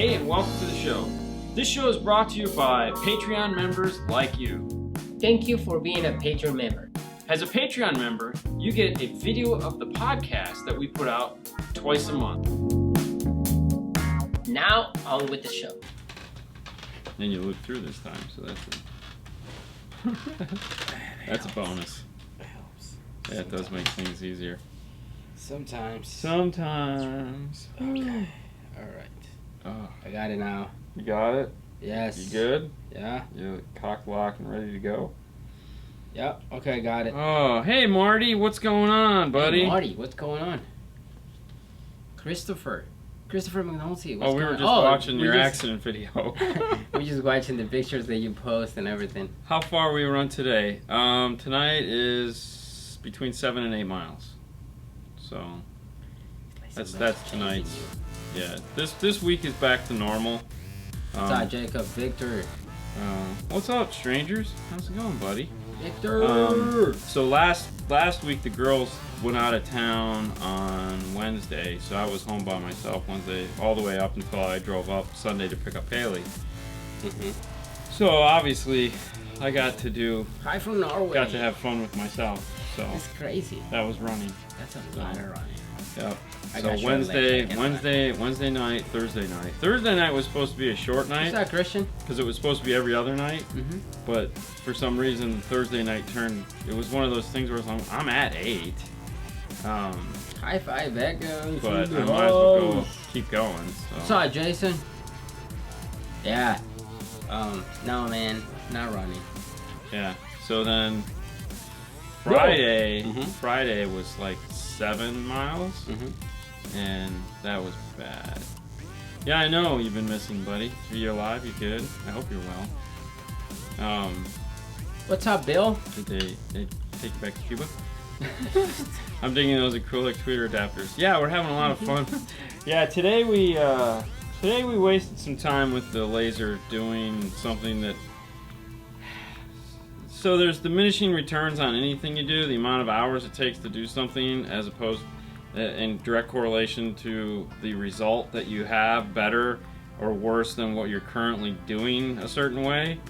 Hey, and welcome to the show. This show is brought to you by Patreon members like you. Thank you for being a Patreon member. As a Patreon member, you get a video of the podcast that we put out twice a month. Now, on with the show. And you look through this time, so that's a bonus. It helps. Yeah, it does make things easier. Sometimes. Okay. Alright. Oh, I got it now. you got it? Yes. You good? Yeah. You cock, lock, and ready to go? Yep. Okay, got it. Oh, hey Marty, what's going on, buddy? Hey, Marty, what's going on? Christopher McNulty, what's We going were on? just watching your accident video. We're just watching the pictures that you post and everything. How far we run today? Tonight is between 7 and 8 miles. So that's tonight. Yeah, this week is back to normal. What's up, Jacob? Victor. What's up, strangers? How's it going, buddy? Victor. So last week the girls went out of town on Wednesday, so I was home by myself Wednesday all the way up until I drove up Sunday to pick up Haley. So obviously I got to Hi from Norway. got to have fun with myself. So That's crazy. that was running. That's a lot of running. Yep. I So got your Wednesday electric night, Thursday night. Thursday night was supposed to be a short What's night that, Christian? because it was supposed to be every other night. But for some reason, Thursday night it was one of those things where I'm at 8. High five, Becca. But I might as well keep going. What's So. up, Jason? Yeah. No, man, not running. Yeah. So then Friday Mhm. was like 7 miles, and that was bad. Yeah, I know you've been missing, buddy. Are you alive? You good? I hope you're well. What's up, Bill? Did they take you back to Cuba? I'm digging those acrylic tweeter adapters. Yeah, we're having a lot of fun. Yeah, today we wasted some time with the laser doing something that. So there's diminishing returns on anything you do, the amount of hours it takes to do something, as opposed in direct correlation to the result that you have, better or worse than what you're currently doing a certain way.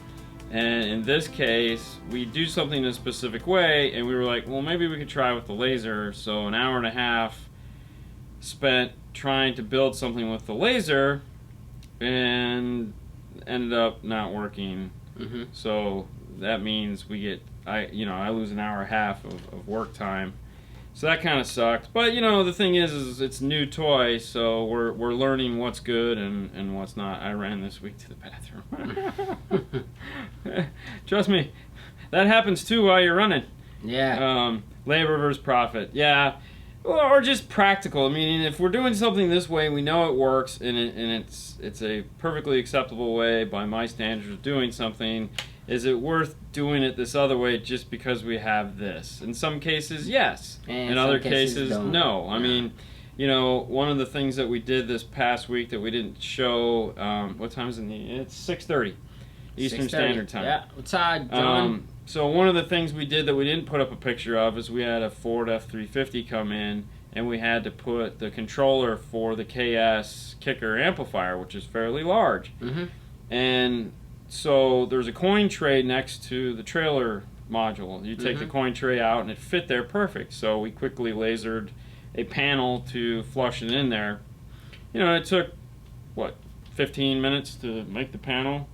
And in this case, we do something in a specific way, and we were like, well, maybe we could try with the laser. So an hour and a half spent trying to build something with the laser, and ended up not working. So that means I lose an hour and a half of work time. So that kind of sucked. But the thing is it's a new toy, so we're learning what's good and what's not. I ran this week to the bathroom. Trust me, that happens too while you're running. Yeah. Labor versus profit. Yeah. Or just practical. I mean, if we're doing something this way, we know it works, and it's a perfectly acceptable way by my standards of doing something. Is it worth doing it this other way just because we have this? In some cases, yes. In other cases, no. I mean, one of the things that we did this past week that we didn't show. What time is it? It's 6:30 Eastern Standard Time. Yeah. What's up, John? So one of the things we did that we didn't put up a picture of is we had a Ford F350 come in, and we had to put the controller for the KS kicker amplifier, which is fairly large. And so there's a coin tray next to the trailer module. You take the coin tray out, and it fit there perfect. So we quickly lasered a panel to flush it in there. It took, 15 minutes to make the panel.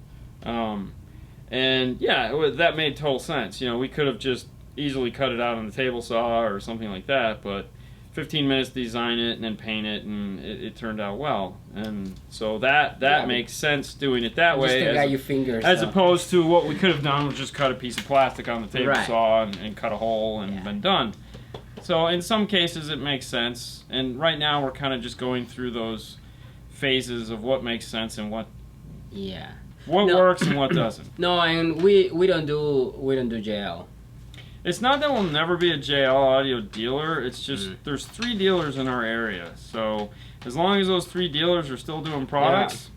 And yeah, that made total sense. We could have just easily cut it out on the table saw or something like that, but 15 minutes to design it and then paint it, and it turned out well. And so that makes sense doing it that way, as opposed to what we could have done was just cut a piece of plastic on the table saw and cut a hole and been done. So in some cases it makes sense, and right now we're kind of just going through those phases of what makes sense and what works and what doesn't. No, and we don't do JL. It's not that we'll never be a JL audio dealer. It's just there's 3 dealers in our area. So as long as those 3 dealers are still doing products,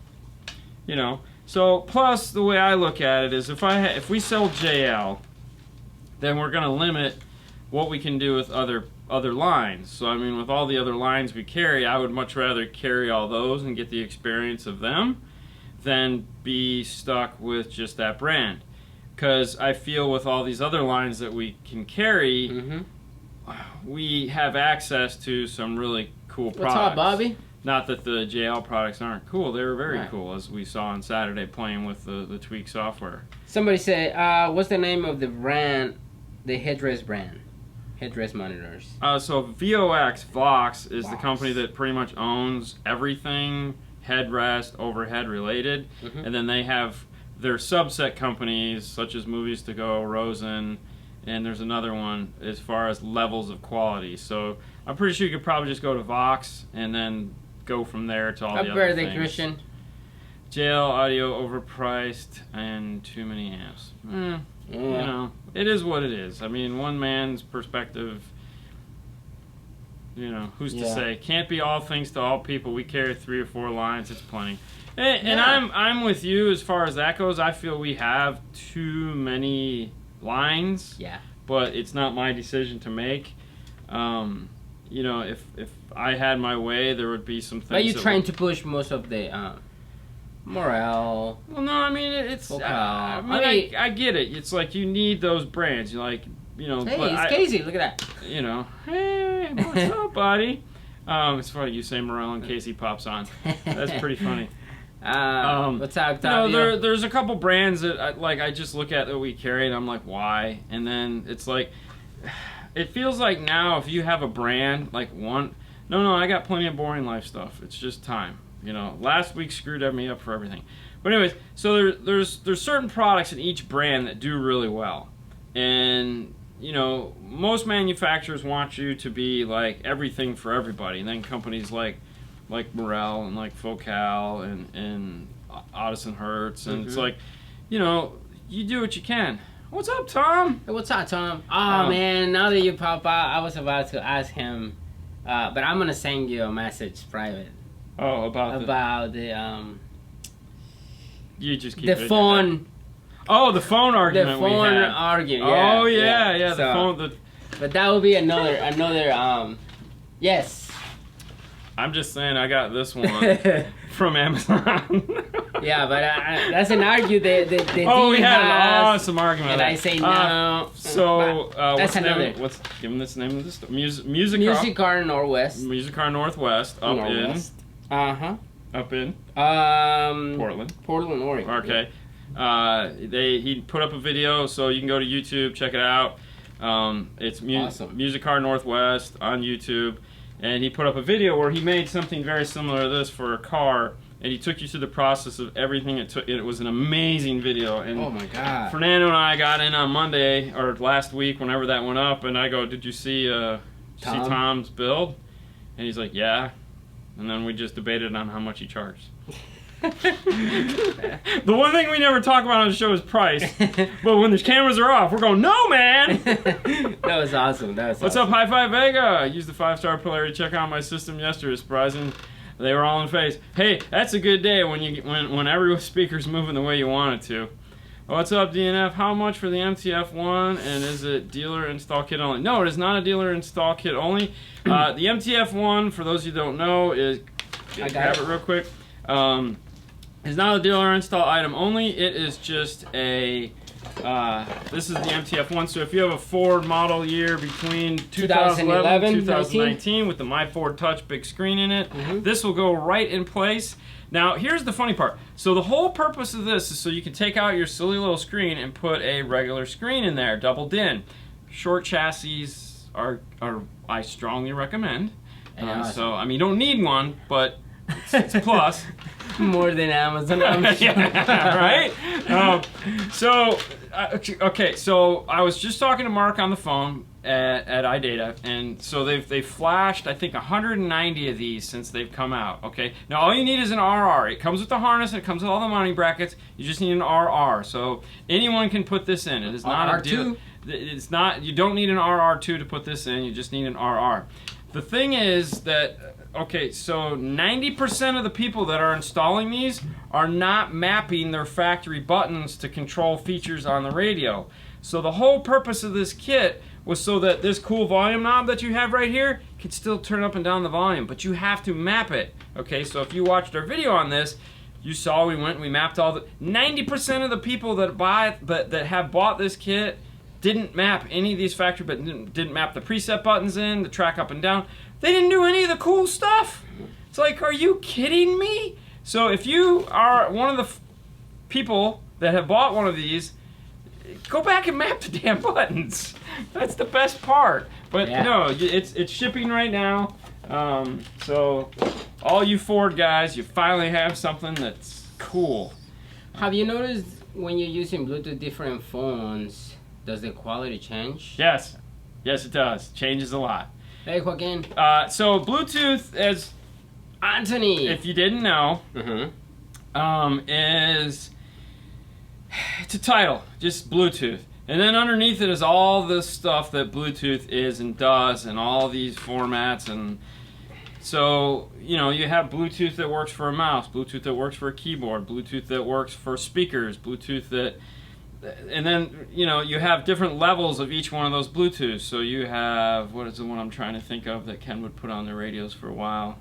So plus the way I look at it is if we sell JL, then we're going to limit what we can do with other other lines. So I mean, with all the other lines we carry, I would much rather carry all those and get the experience of them than be stuck with just that brand. Because I feel with all these other lines that we can carry, we have access to some really cool products. What's up, Bobby? Not that the JL products aren't cool. They were very cool, as we saw on Saturday playing with the Tweak software. Somebody said, what's the name of the brand, the headrest brand? Headrest monitors. So Vox is the company that pretty much owns everything headrest, overhead related. And then they have their subset companies, such as Movies to Go, Rosen, and there's another one as far as levels of quality. So I'm pretty sure you could probably just go to Vox and then go from there to all the other things. Christian. JL audio overpriced and too many amps. You know, it is what it is. I mean, one man's perspective, you know, who's to say? Can't be all things to all people. We carry 3 or 4 lines. It's plenty. And I'm with you as far as that goes. I feel we have too many lines. Yeah. But it's not my decision to make. You know, if I had my way, there would be some things. Are you trying to push most of the morale? Well, no, I mean it's. I get it. It's like you need those brands. You like, you know. Hey, but it's Casey. Look at that. You know, hey, what's up, buddy? It's funny you say Morel and Casey pops on. That's pretty funny. What's up, Octavio? You know, there's a couple brands that I just look at that we carry and I'm like, why? And then it's like, it feels like now if you have a brand like one, no, I got plenty of boring life stuff. It's just time. You know, last week screwed me up for everything. But anyways, so there's certain products in each brand that do really well, and you know, most manufacturers want you to be like everything for everybody, and then companies like Morel and like Focal and Audison Hertz, and it's like, you know, you do what you can. What's up, Tom? Hey, what's up, Tom? Oh man, now that you pop out, I was about to ask him, but I'm gonna send you a message private. Oh, about the you just keep the phone. Oh, the phone argument. The phone argument. Yeah, oh yeah. The so, phone. But that would be another. Yes. I'm just saying, I got this one from Amazon. Yeah, but that's an argument. We had an awesome argument. And I say no. So that's another. Give them this name of this Musicar Northwest. Musicar Northwest up Northwest. Up in Portland, Oregon. Okay. He put up a video, so you can go to YouTube, check it out. It's awesome. Musicar Northwest on YouTube. And he put up a video where he made something very similar to this for a car, and he took you through the process of everything it took. It was an amazing video. And oh my God! Fernando and I got in on Monday or last week, whenever that went up, and I go, "Did you see Tom's build?" And he's like, "Yeah." And then we just debated on how much he charged. The one thing we never talk about on the show is price, but when the cameras are off, we're going, no, man! That was awesome. What's up, High Five Vega? I used the 5-star polarity to check out my system yesterday. Surprising, they were all in phase. Hey, that's a good day when every speaker's moving the way you want it to. What's up, DNF? How much for the MTF1, and is it dealer install kit only? No, it is not a dealer install kit only. The MTF1, for those of you who don't know, is grab it real quick. It's not a dealer install item only. It is just a. This is the MTF1. So if you have a Ford model year between 2011 and 2019 with the My Ford Touch big screen in it, this will go right in place. Now here's the funny part. So the whole purpose of this is so you can take out your silly little screen and put a regular screen in there, double din. Short chassis are I strongly recommend. So I mean, you don't need one, but it's a plus. More than Amazon, I'm sure. Yeah, right? Okay, so I was just talking to Mark on the phone at iData, and so they've flashed, I think, 190 of these since they've come out, okay? Now, all you need is an RR. It comes with the harness, and it comes with all the mounting brackets. You just need an RR, so anyone can put this in. It is not a deal. It's not, you don't need an RR2 to put this in. You just need an RR. The thing is that, okay, so 90% of the people that are installing these are not mapping their factory buttons to control features on the radio. So the whole purpose of this kit was so that this cool volume knob that you have right here could still turn up and down the volume, but you have to map it. Okay, so if you watched our video on this, you saw we went and we mapped all the 90% of the people that have bought this kit didn't map any of these factory, but didn't map the preset buttons in, the track up and down. They didn't do any of the cool stuff. It's like, are you kidding me? So if you are one of the people that have bought one of these, go back and map the damn buttons. That's the best part. But no, it's shipping right now. So all you Ford guys, you finally have something that's cool. Have you noticed when you're using Bluetooth different phones, does the quality change? Yes. Yes, it does. Changes a lot. Hey, Joaquin. So Bluetooth, as Anthony, if you didn't know, is it's a title, just Bluetooth. And then underneath it is all this stuff that Bluetooth is and does and all these formats. And so, you know, you have Bluetooth that works for a mouse, Bluetooth that works for a keyboard, Bluetooth that works for speakers, Bluetooth that... And then, you know, you have different levels of each one of those Bluetooths. So you have, what is the one I'm trying to think of that Ken would put on the radios for a while?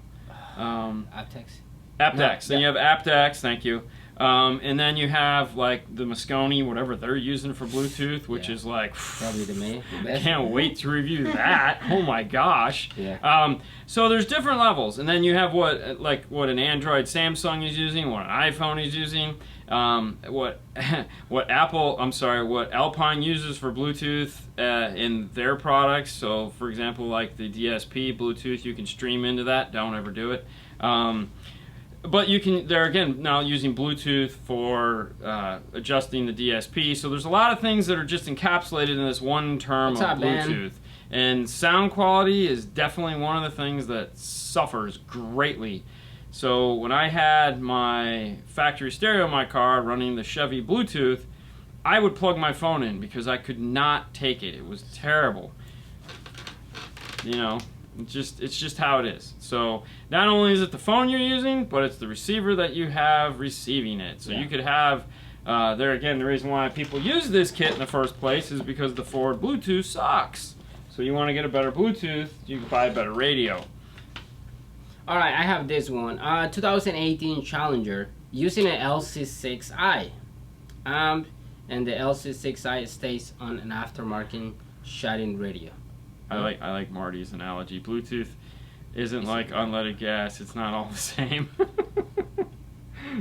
aptX. aptX. Then yeah. you have aptX, thank you. And then you have like the Moscone, whatever they're using for Bluetooth, which is like probably the I best. can't wait to review that. Oh my gosh. Yeah. So there's different levels, and then you have what an Android Samsung is using, what an iPhone is using, what Alpine uses for Bluetooth in their products. So for example, like the DSP Bluetooth, you can stream into that. Don't ever do it. But you can, they're again now using Bluetooth for adjusting the DSP. So there's a lot of things that are just encapsulated in this one term of Bluetooth. And sound quality is definitely one of the things that suffers greatly. So when I had my factory stereo in my car running the Chevy Bluetooth, I would plug my phone in because I could not take it. It was terrible. You know, it's just how it is. So not only is it the phone you're using, but it's the receiver that you have receiving it. So you could have, there again, the reason why people use this kit in the first place is because the Ford Bluetooth sucks. So you want to get a better Bluetooth, you can buy a better radio. Alright, I have this one. 2018 Challenger using an LC6i. And the LC6i stays on an aftermarket shut-in radio. I like Marty's analogy. Bluetooth isn't like unleaded gas. It's not all the same.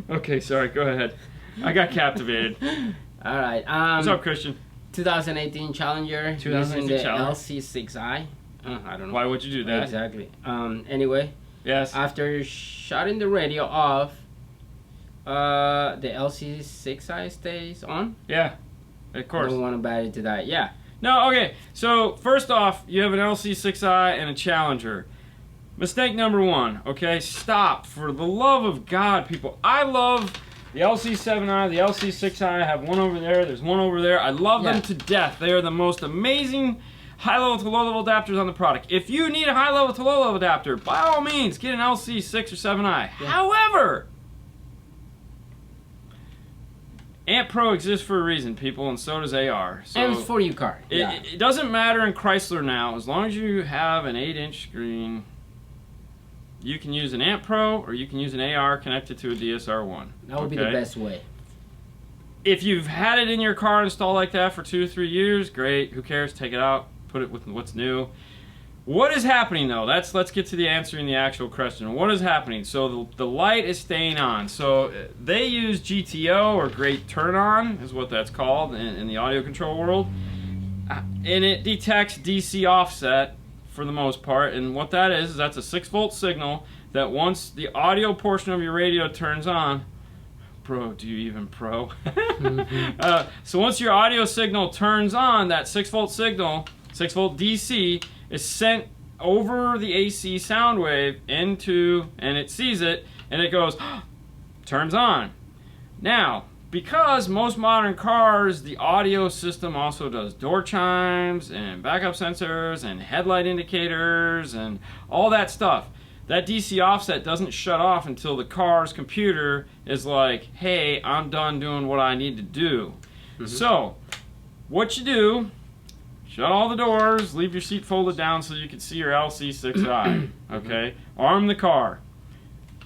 Okay, sorry. Go ahead. I got captivated. All right. What's up, Christian? 2018 Challenger using the LC6i. I don't know. Why would you do that? Exactly. Anyway. Yes. After shutting the radio off, the LC6i stays on. Yeah. Of course. I don't want a battery to die. Yeah. No, okay. So, first off, you have an LC6i and a Challenger. Mistake number one, okay? Stop. For the love of God, people. I love the LC7i, the LC6i. I have one over there. There's one over there. I love them to death. They are the most amazing high-level to low-level adapters on the product. If you need a high-level to low-level adapter, by all means, get an LC6 or 7i. Yeah. However, Amp Pro exists for a reason, people, and so does AR. So and it's for your car. It doesn't matter in Chrysler now. As long as you have an 8-inch screen, you can use an Amp Pro or you can use an AR connected to a DSR1. That would be the best way. If you've had it in your car installed like that for 2 or 3 years, great. Who cares? Take it out. Put it with what's new. What is happening though? Let's get to the answering the actual question. What is happening? So the light is staying on. So they use GTO, or Great Turn On is what that's called in the audio control world. And it detects DC offset for the most part. And what that is that's a 6-volt signal that once the audio portion of your radio turns on, Pro, do you even pro? So once your audio signal turns on, that 6-volt signal, 6-volt DC, is sent over the AC sound wave into, and it sees it, and it goes, turns on. Now, because most modern cars, the audio system also does door chimes and backup sensors and headlight indicators and all that stuff. That DC offset doesn't shut off until the car's computer is like, hey, I'm done doing what I need to do. So, what you do, shut all the doors, leave your seat folded down so you can see your LC6i, okay? Arm the car.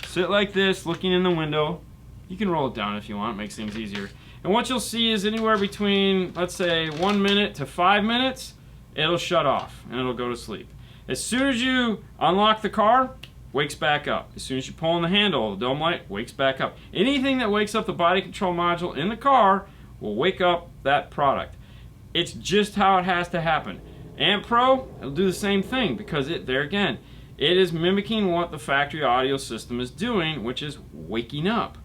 Sit like this, looking in the window. You can roll it down if you want, it makes things easier. And what you'll see is anywhere between, let's say, 1 minute to 5 minutes, it'll shut off and it'll go to sleep. As soon as you unlock the car, wakes back up. As soon as you pull on the handle, the dome light wakes back up. Anything that wakes up the body control module in the car will wake up that product. It's just how it has to happen. Amp Pro, it'll do the same thing because there again, it is mimicking what the factory audio system is doing, which is waking up.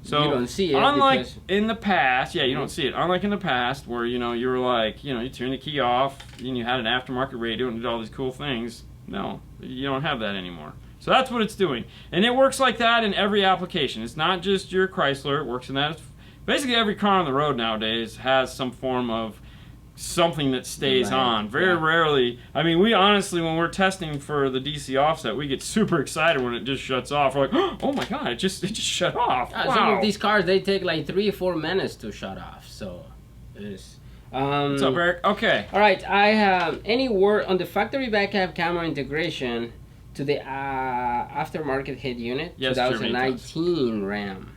So you don't see it unlike because... in the past, yeah, you don't see it. Unlike in the past where, you know, you were like, you know, you turn the key off and you had an aftermarket radio and did all these cool things. No, you don't have that anymore. So that's what it's doing. And it works like that in every application. It's not just your Chrysler, it works in that. Basically every car on the road nowadays has some form of something that stays on. Very rarely. I mean, we honestly, when we're testing for the DC offset, we get super excited when it just shuts off. We're like, oh my god, it just shut off. Wow. Some of these cars, they take like 3 or 4 minutes to shut off. So it's what's up, Eric? Okay. All right, I have any word on the factory backup camera integration to the aftermarket head unit? Yes, 2019 RAM.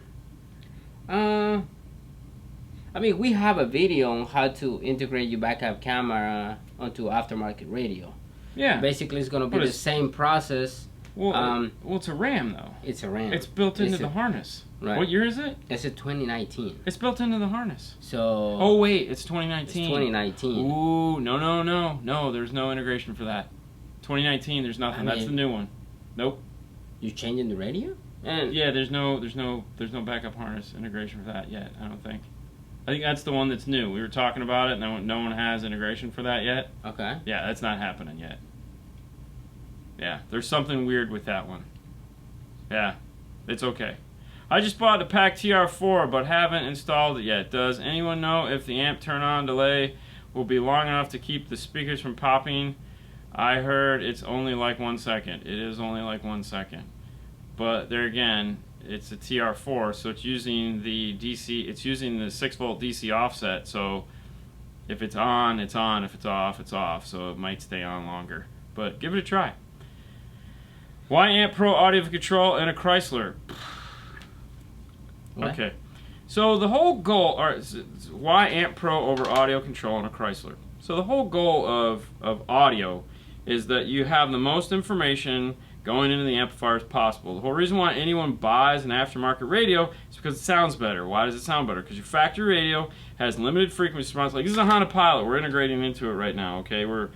I mean, we have a video on how to integrate your backup camera onto aftermarket radio. Yeah. Basically, it's going to be the same process. Well, it's a RAM, though. It's a RAM. It's built into the harness. Right. What year is it? It's a 2019. It's built into the harness. So... Oh, wait, it's 2019. It's 2019. Ooh, no, there's no integration for that. 2019, there's nothing. That's the new one. Nope. You changing the radio? And yeah, there's no backup harness integration for that yet, I don't think. I think that's the one that's new. We were talking about it, and no one has integration for that yet. Okay. Yeah, that's not happening yet. Yeah, there's something weird with that one. Yeah, it's okay. I just bought the PAC TR4, but haven't installed it yet. Does anyone know if the amp turn-on delay will be long enough to keep the speakers from popping? I heard it's only like 1 second. It is only like 1 second. But there again, it's a TR4, so it's using the DC. It's using the 6-volt DC offset. So if it's on, it's on. If it's off, it's off. So it might stay on longer. But give it a try. Why Amp Pro audio control in a Chrysler? What? Okay, so the whole goal, why Amp Pro over audio control in a Chrysler? So the whole goal of audio is that you have the most information going into the amplifier as possible. The whole reason why anyone buys an aftermarket radio is because it sounds better. Why does it sound better? Because your factory radio has limited frequency response. Like this is a Honda Pilot. We're integrating into it right now. Okay, we're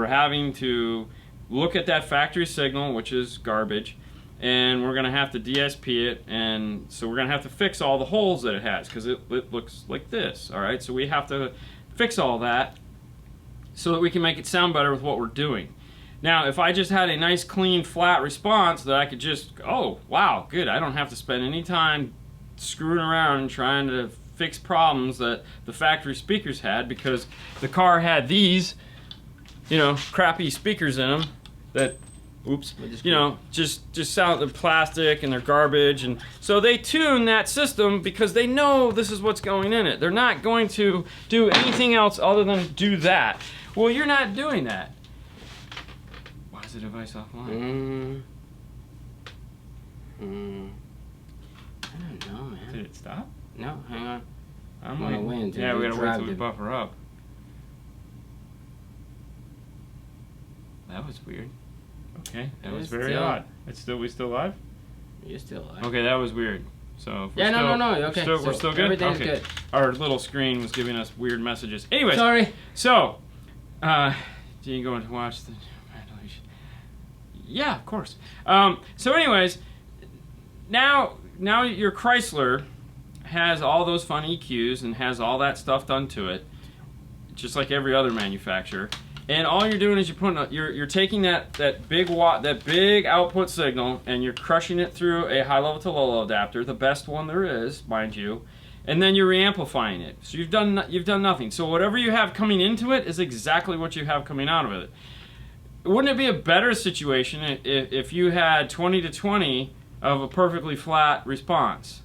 having to look at that factory signal, which is garbage, and we're going to have to DSP it, and so we're going to have to fix all the holes that it has because it looks like this. All right, so we have to fix all that so that we can make it sound better with what we're doing. Now, if I just had a nice, clean, flat response that I could just, oh, wow, good, I don't have to spend any time screwing around and trying to fix problems that the factory speakers had because the car had these, you know, crappy speakers in them that, oops, you know, just sound, they're plastic and they're garbage. And so they tune that system because they know this is what's going in it. They're not going to do anything else other than do that. Well, you're not doing that. Why is the device offline? I don't know, man. Did it stop? No, hang on. I'm gonna waiting. wait Yeah, we gotta wait till we it. buffer up. That was weird. Okay, that was very odd. We still live? You're still alive. Okay, that was weird. So if Yeah, no. Okay. We're still good. Everything's Okay. good. Our little screen was giving us weird messages. Anyway, Sorry. so do you go and watch the? Yeah, of course. So, anyways, now your Chrysler has all those fun EQs and has all that stuff done to it, just like every other manufacturer. And all you're doing is you're taking that big output signal and you're crushing it through a high level to low level adapter, the best one there is, mind you, and then you're reamplifying it. So you've done nothing. So whatever you have coming into it is exactly what you have coming out of it. Wouldn't it be a better situation if you had 20 to 20 of a perfectly flat response?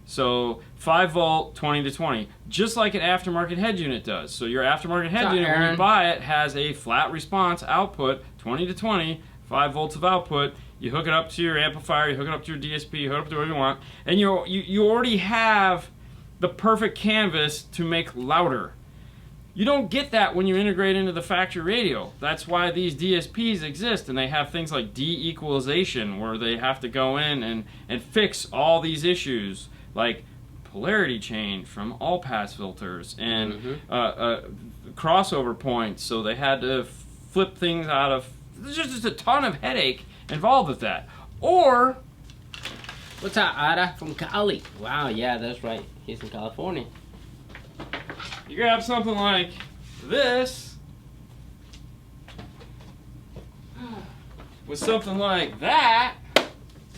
So 5 volt, 20 to 20, just like an aftermarket head unit does. So your aftermarket head unit, when you buy it, has a flat response output, 20 to 20, 5 volts of output. You hook it up to your amplifier, you hook it up to your DSP, you hook it up to whatever you want, and you already have the perfect canvas to make louder. You don't get that when you integrate into the factory radio. That's why these DSPs exist, and they have things like de-equalization, where they have to go in and fix all these issues, like polarity change from all-pass filters and crossover points. So they had to flip things out of... There's just a ton of headache involved with that. Or... What's up, Ada from Cali? Wow, yeah, that's right. He's in California. You grab something like this with something like that,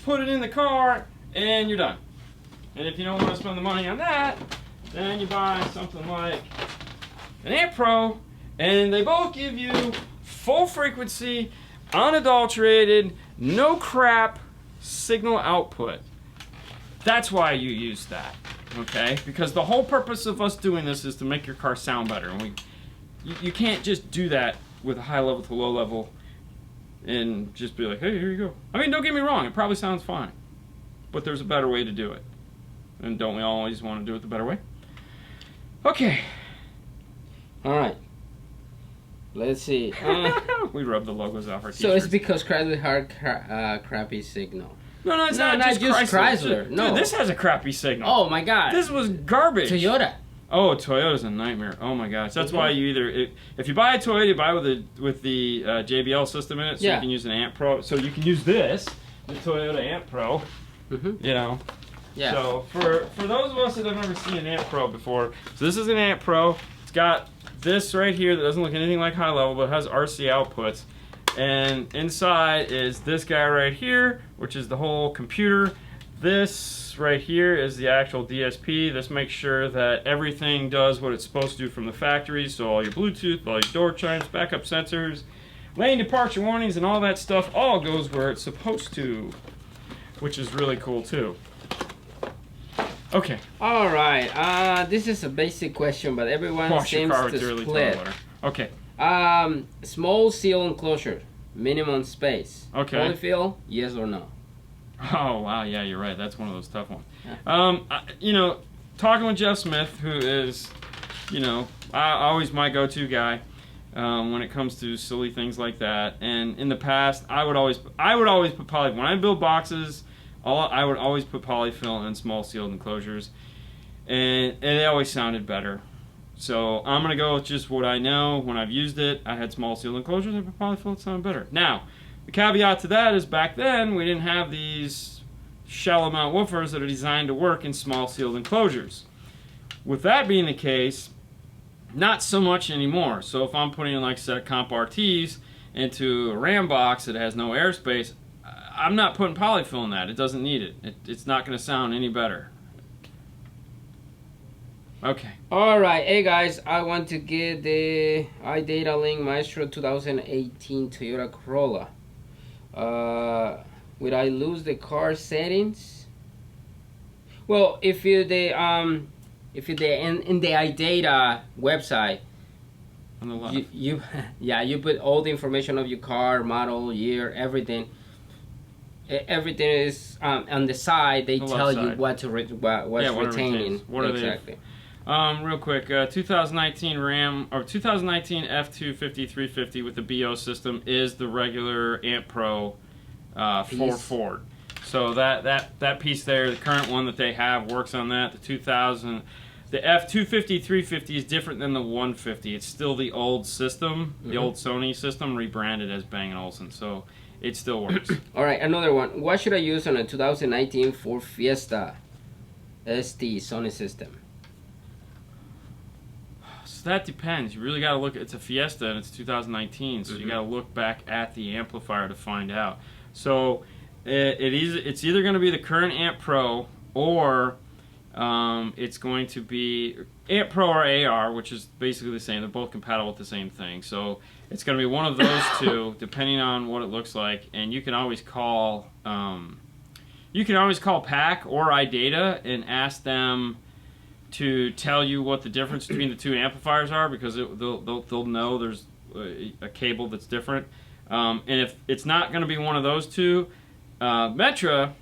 put it in the car, and you're done. And if you don't want to spend the money on that, then you buy something like an Amp Pro, and they both give you full frequency, unadulterated, no crap signal output. That's why you use that, okay? Because the whole purpose of us doing this is to make your car sound better. And you can't just do that with a high level to low level and just be like, hey, here you go. I mean, don't get me wrong, it probably sounds fine. But there's a better way to do it. And don't we always want to do it the better way? Okay. All right. Let's see. We rub the logos off our t-shirts. So it's because Chrysler had crappy signal. No, it's not just Chrysler. No. Dude, this has a crappy signal. Oh my god. This was garbage. Toyota. Oh, Toyota's a nightmare. Oh my gosh. That's why you either... If you buy a Toyota, you buy with the JBL system in it, so you can use an Amp Pro. So you can use this, the Toyota Amp Pro. You know. Yeah. So for those of us that have never seen an Amp Pro before, so this is an Amp Pro. It's got this right here that doesn't look anything like high level, but it has RC outputs. And inside is this guy right here, which is the whole computer. This right here is the actual DSP. This makes sure that everything does what it's supposed to do from the factory. So all your Bluetooth, all your door chimes, backup sensors, lane departure warnings, and all that stuff all goes where it's supposed to, which is really cool too. Okay. All right. This is a basic question, but everyone seems to split. Okay. Small seal enclosure, minimum space. Okay. Polyfill, yes or no? Oh wow, yeah, you're right. That's one of those tough ones. Yeah. You know, talking with Jeff Smith, who is, you know, always my go-to guy when it comes to silly things like that. And in the past, I would always put polyfill when I build boxes. I would always put polyfill in small sealed enclosures, and it always sounded better. So I'm gonna go with just what I know. When I've used it, I had small sealed enclosures. I put polyfill, it sounded better. Now, the caveat to that is back then we didn't have these shallow mount woofers that are designed to work in small sealed enclosures. With that being the case, not so much anymore. So if I'm putting in like a set of comp RTs into a RAM box that has no airspace, I'm not putting polyfill in that. It doesn't need it. It's not going to sound any better. Okay. All right. Hey guys, I want to get the iData Link Maestro 2018 Toyota Corolla. Would I lose the car settings? Well, if you in the iData website, on the left, you put all the information of your car, model, year, everything. Everything is on the side. They tell you what what's retaining. What exactly. Are they? Real quick, 2019 Ram or 2019 F250 350 with the BO system is the regular Amp Pro for Ford. So that piece there, the current one that they have, works on that. The F250 350 is different than the 150. It's still the old system, the old Sony system, rebranded as Bang & Olufsen. So it still works. All right, another one. What should I use on a 2019 Ford Fiesta ST Sony system? So that depends. You really got to look. It's a Fiesta and it's 2019, so you got to look back at the amplifier to find out. So it's either going to be the current Amp Pro or it's going to be Amp Pro or AR, which is basically the same. They're both compatible with the same thing. So it's going to be one of those two, depending on what it looks like. And you can always call You can always call PAC or iData and ask them to tell you what the difference between the two amplifiers are, because they'll know there's a cable that's different. And if it's not going to be one of those two, Metra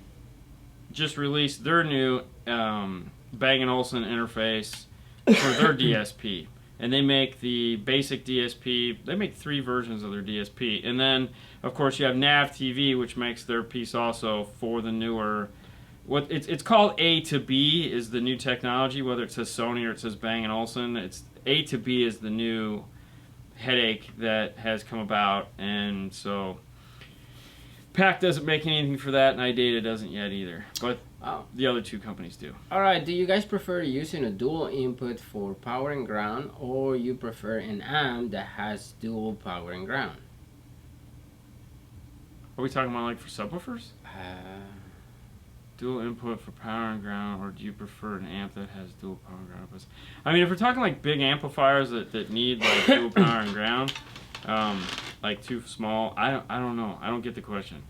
just released their new Bang & Olufsen interface for their DSP. And they make the basic DSP. They make 3 versions of their DSP. And then, of course, you have Nav TV, which makes their piece also for the newer. It's called A to B is the new technology. Whether it says Sony or it says Bang & Olufsen, it's A to B is the new headache that has come about. And so PAC doesn't make anything for that, and iData doesn't yet either. But the other 2 companies do. Alright, do you guys prefer using a dual input for power and ground, or you prefer an amp that has dual power and ground? Are we talking about like for subwoofers? Dual input for power and ground, or do you prefer an amp that has dual power and ground inputs? I mean, if we're talking like big amplifiers that need like dual power and ground, like too small, I don't know. I don't get the question.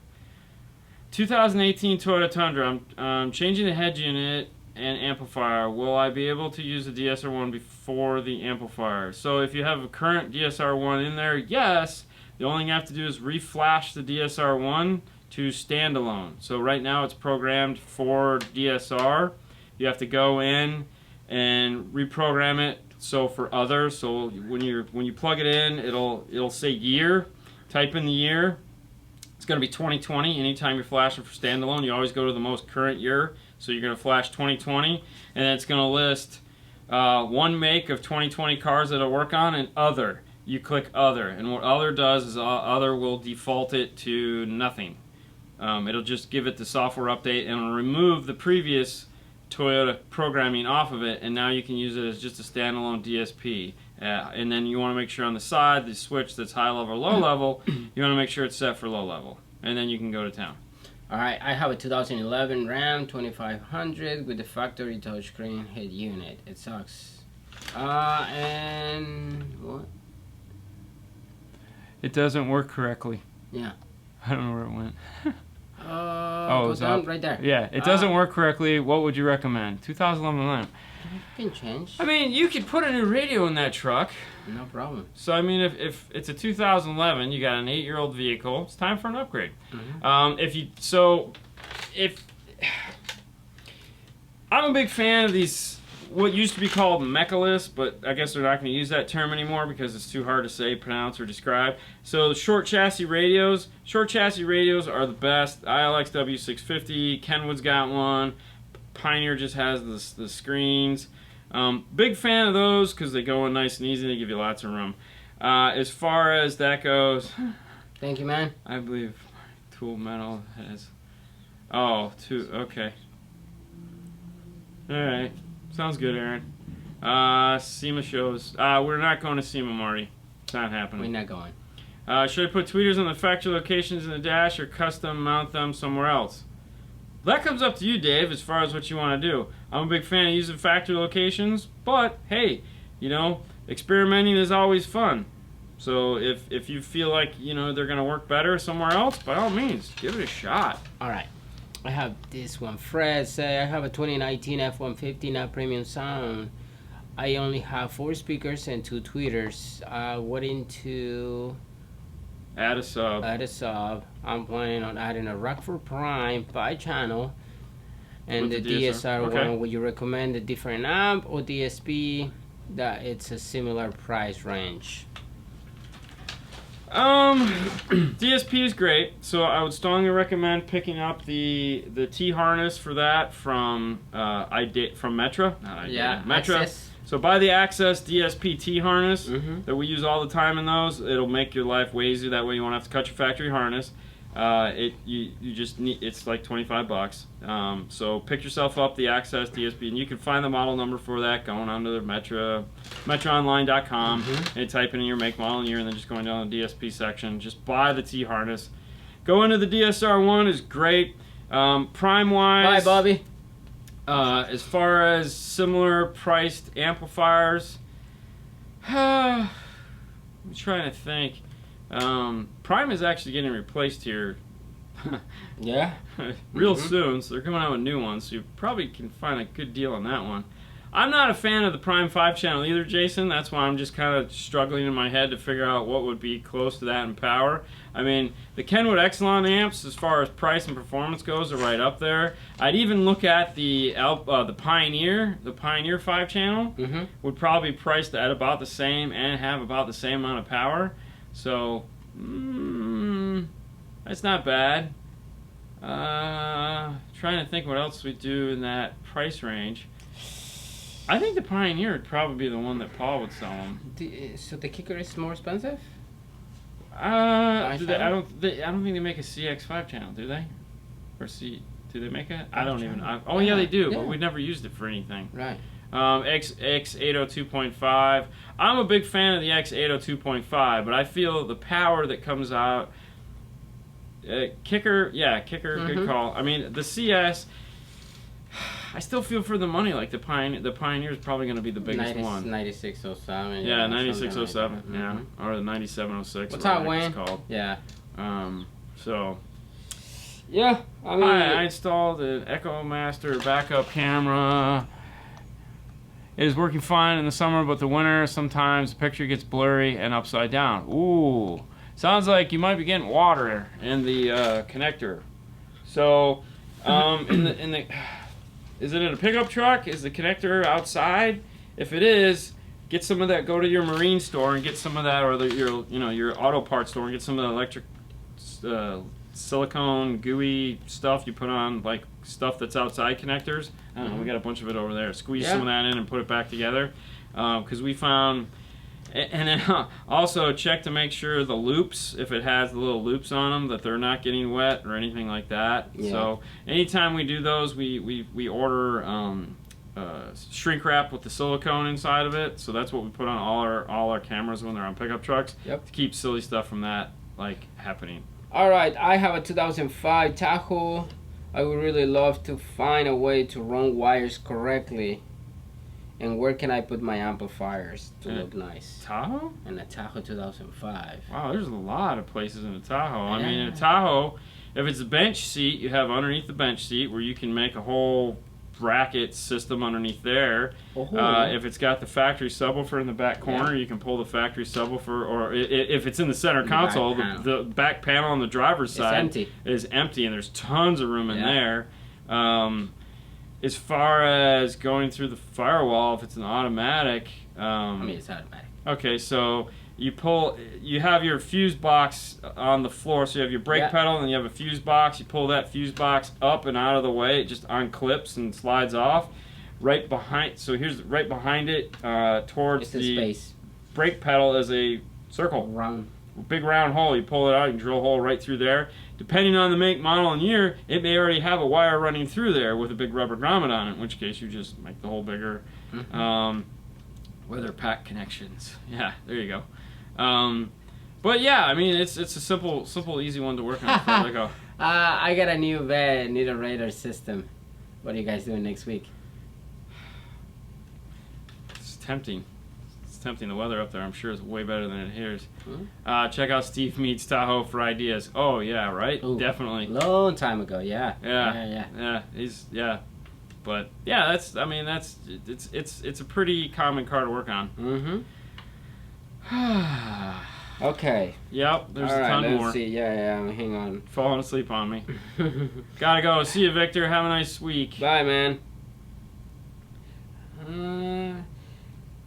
2018 Toyota Tundra. I'm changing the head unit and amplifier. Will I be able to use the DSR1 before the amplifier? So if you have a current DSR1 in there, yes. The only thing you have to do is reflash the DSR1 to standalone. So right now it's programmed for DSR. You have to go in and reprogram it so for others. So when you plug it in, it'll say year. Type in the year. It's going to be 2020. Anytime you're flashing for standalone, you always go to the most current year. So you're going to flash 2020, and then it's going to list one make of 2020 cars that it'll work on, and other. You click other, and what other does is other will default it to nothing. It'll just give it the software update and it'll remove the previous Toyota programming off of it, and now you can use it as just a standalone DSP. And then you want to make sure on the side, the switch that's high level or low level, you want to make sure it's set for low level. And then you can go to town. Alright, I have a 2011 Ram 2500 with the factory touchscreen head unit. It sucks. And what? It doesn't work correctly. Yeah. I don't know where it went. Go down right there. Yeah, it doesn't work correctly. What would you recommend? 2011 lamp. You can change. I mean, you could put a new radio in that truck. No problem. So, I mean, if it's a 2011, you got an 8-year-old vehicle, it's time for an upgrade. Mm-hmm. I'm a big fan of these, what used to be called mechaless, but I guess they're not going to use that term anymore because it's too hard to say, pronounce, or describe. So the short chassis radios are the best. ILX W650, Kenwood's got one, Pioneer just has the screens. Big fan of those because they go in nice and easy, they give you lots of room. As far as that goes, thank you, man. I believe Tool Metal has, okay. Alright. Sounds good, Aaron. SEMA shows. We're not going to SEMA, Marty. It's not happening. We're not going. Should I put tweeters on the factory locations in the dash or custom mount them somewhere else? That comes up to you, Dave, as far as what you want to do. I'm a big fan of using factory locations, but hey, experimenting is always fun. So if you feel like, they're going to work better somewhere else, by all means, give it a shot. All right. I have this one. Fred say I have a 2019 F-150, not premium sound. I only have 4 speakers and 2 tweeters. Wanting to add a sub. I'm planning on adding a Rockford Prime 5-channel and with the DSR okay. one. Would you recommend a different amp or DSP that it's a similar price range? DSP is great, so I would strongly recommend picking up the T harness for that from Metra. Metra. Access. So buy the Access DSP T harness Mm-hmm. that we use all the time in those. It'll make your life way easier. That way you won't have to cut your factory harness. You just need, it's like $25. So pick yourself up the Access DSP, and you can find the model number for that going onto the metraonline.com and type in your make, model, and year, and then just going down the DSP section. Just buy the T harness. Go into the DSR1 is great. Prime wise. Bye, Bobby. As far as similar priced amplifiers, I'm trying to think. Prime is actually getting replaced here Yeah. real soon. So they're coming out with new ones. So you probably can find a good deal on that one. I'm not a fan of the Prime 5 channel either, Jason. That's why I'm just kind of struggling in my head to figure out what would be close to that in power. I mean, the Kenwood Exelon amps, as far as price and performance goes, are right up there. I'd even look at the Pioneer 5 channel. Would probably be priced at about the same and have about the same amount of power. So, that's not bad. Trying to think what else we do in that price range. I think the Pioneer would probably be the one that Paul would sell them. So the Kicker is more expensive? I don't think they make a CX5 channel, do they? Or do they make it? I don't even. Oh yeah, they do, but we've never used it for anything. Right. X802.5. I'm a big fan of the X802.5, but I feel the power that comes out. Kicker, good call. I mean, the CS. I still feel for the money like the Pioneer is probably going to be the biggest one. 9607. Yeah, 9607. Like yeah, or the 9706. What's that, Wayne? It's called. Yeah. So. Yeah, I mean. I installed an Echo Master backup camera. It is working fine in the summer, but the winter sometimes the picture gets blurry and upside down. Ooh, sounds like you might be getting water in the connector. So, in the is it in a pickup truck? Is the connector outside? If it is, get some of that. Go to your marine store and get some of that, or your auto parts store and get some of the electric silicone gooey stuff you put on, like stuff that's outside connectors. I don't know. We got a bunch of it over there. Squeeze some of that in and put it back together, because we found. And then also check to make sure the loops, if it has the little loops on them, that they're not getting wet or anything like that. Yeah. So anytime we do those, we order shrink wrap with the silicone inside of it. So that's what we put on all our cameras when they're on pickup trucks to keep silly stuff from that happening. All right, I have a 2005 Tahoe. I would really love to find a way to run wires correctly. And where can I put my amplifiers to look nice? Tahoe? In a Tahoe 2005. Wow, there's a lot of places in a Tahoe. Yeah. I mean, in a Tahoe, if it's a bench seat, you have underneath the bench seat where you can make a whole bracket system underneath there. If it's got the factory subwoofer in the back corner, you can pull the factory subwoofer, or if it's in the center console, the back panel on the driver's side is empty, and there's tons of room in there. As far as going through the firewall, if it's an automatic... I mean, it's automatic. Okay, so you have your fuse box on the floor, so you have your brake pedal, and you have a fuse box. You pull that fuse box up and out of the way. It just unclips and slides off. Right behind it, towards the space. Brake pedal is a circle. Big round hole. You pull it out, you can drill a hole right through there. Depending on the make, model, and year, it may already have a wire running through there with a big rubber grommet on it, in which case you just make the hole bigger. Weather pack connections. Yeah, there you go. But yeah, I mean, it's a simple, easy one to work on. I got a new bed, need a radar system. What are you guys doing next week? It's tempting. Tempting. The weather up there, I'm sure, is way better than it here's. Check out Steve Meets Tahoe for ideas. Oh yeah, right. Ooh, definitely. Long time ago. Yeah. But yeah, it's a pretty common car to work on. Okay. Yep. There's a ton more. Let's see. Yeah. Hang on. Falling asleep on me. Gotta go. See you, Victor. Have a nice week. Bye, man.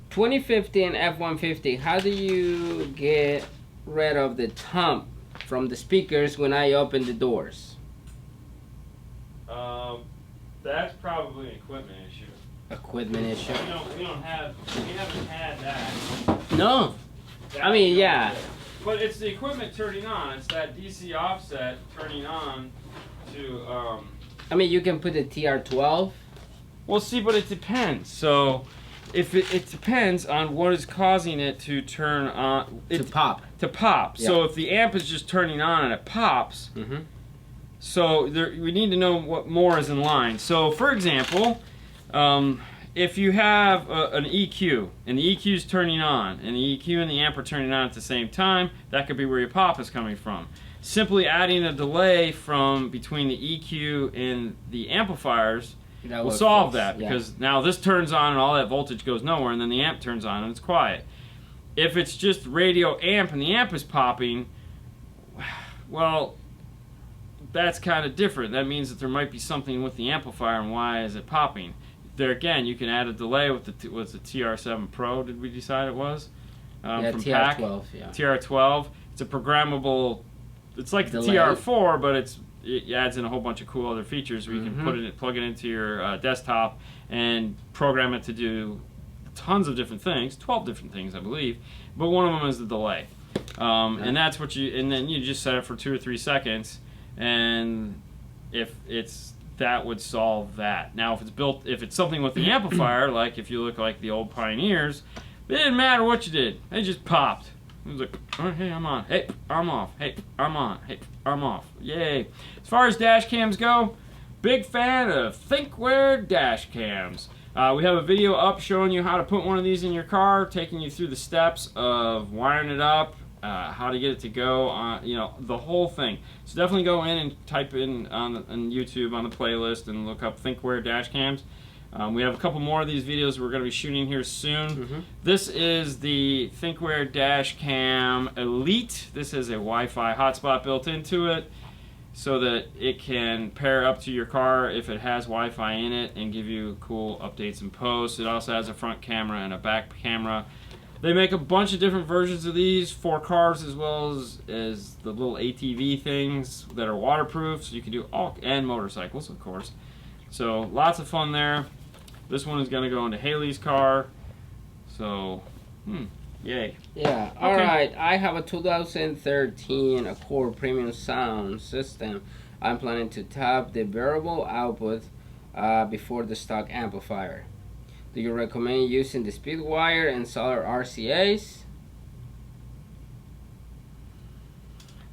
2015 F-150, how do you get rid of the thump from the speakers when I open the doors? That's probably an equipment issue. Equipment issue? We haven't had that. No. I mean, yeah. But it's the equipment turning on. It's that DC offset turning on to... I mean, you can put a TR12. Well, see, but it depends. So... If it depends on what is causing it to turn on... To pop. Yeah. So if the amp is just turning on and it pops, so we need to know what more is in line. So for example, if you have an EQ, and the EQ is turning on, and the EQ and the amp are turning on at the same time, that could be where your pop is coming from. simply adding a delay from between the EQ and the amplifiers will solve that, because now this turns on and all that voltage goes nowhere, and then the amp turns on and it's quiet. If it's just radio amp and the amp is popping, well, that's kind of different. That means that there might be something with the amplifier, and why is it popping? There again, you can add a delay with the TR7 Pro. Did we decide it was? Yeah, from TR12. PAC. TR12. It's a programmable. It's like the Delay. TR4, but it adds in a whole bunch of cool other features where you can plug it into your desktop and program it to do tons of different things, 12 different things, I believe. But one of them is the delay, and that's what and then you just set it for 2 or 3 seconds, and that would solve that. Now, if it's something with the amplifier, like if you look like the old Pioneers, it didn't matter what you did, they just popped. It was like, oh, hey, I'm on. Hey, I'm off. Hey, I'm on. Hey, I'm off. Yay. As far as dash cams go, big fan of ThinkWare dash cams. We have a video up showing you how to put one of these in your car, taking you through the steps of wiring it up, how to get it to go, the whole thing. So definitely go in and type in on YouTube on the playlist and look up ThinkWare dash cams. We have a couple more of these videos we're going to be shooting here soon. This is the ThinkWare Dash Cam Elite. This has a Wi-Fi hotspot built into it so that it can pair up to your car if it has Wi-Fi in it and give you cool updates and posts. It also has a front camera and a back camera. They make a bunch of different versions of these for cars, as well as the little ATV things that are waterproof, so you can do and motorcycles, of course. So lots of fun there. This one is going to go into Haley's car, so yay. Yeah, alright, I have a 2013 Accord Premium Sound System. I'm planning to tap the variable output before the stock amplifier. Do you recommend using the speed wire and solder RCAs?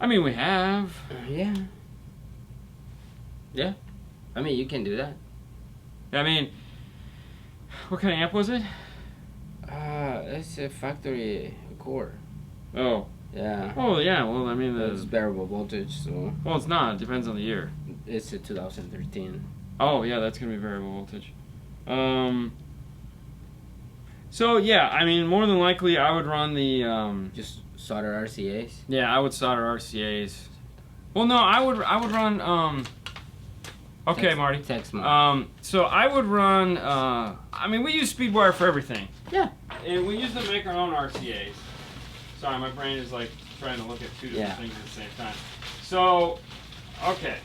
I mean, we have. Yeah. Yeah. I mean, you can do that. I mean, what kind of amp was it? It's a factory Accord. Oh. Yeah. Oh, yeah. Well, I mean, it's variable voltage, so. Well, it's not. It depends on the year. It's a 2013. Oh, yeah, that's gonna be variable voltage. So yeah, I mean, more than likely, I would run the just solder RCAs. Yeah, I would solder RCAs. Well, no, I would run Okay, Marty. Text mode. So I would run. I mean, we use SpeedWire for everything. Yeah. And we use to make our own RCAs. Sorry, my brain is like trying to look at two different things at the same time. So, okay.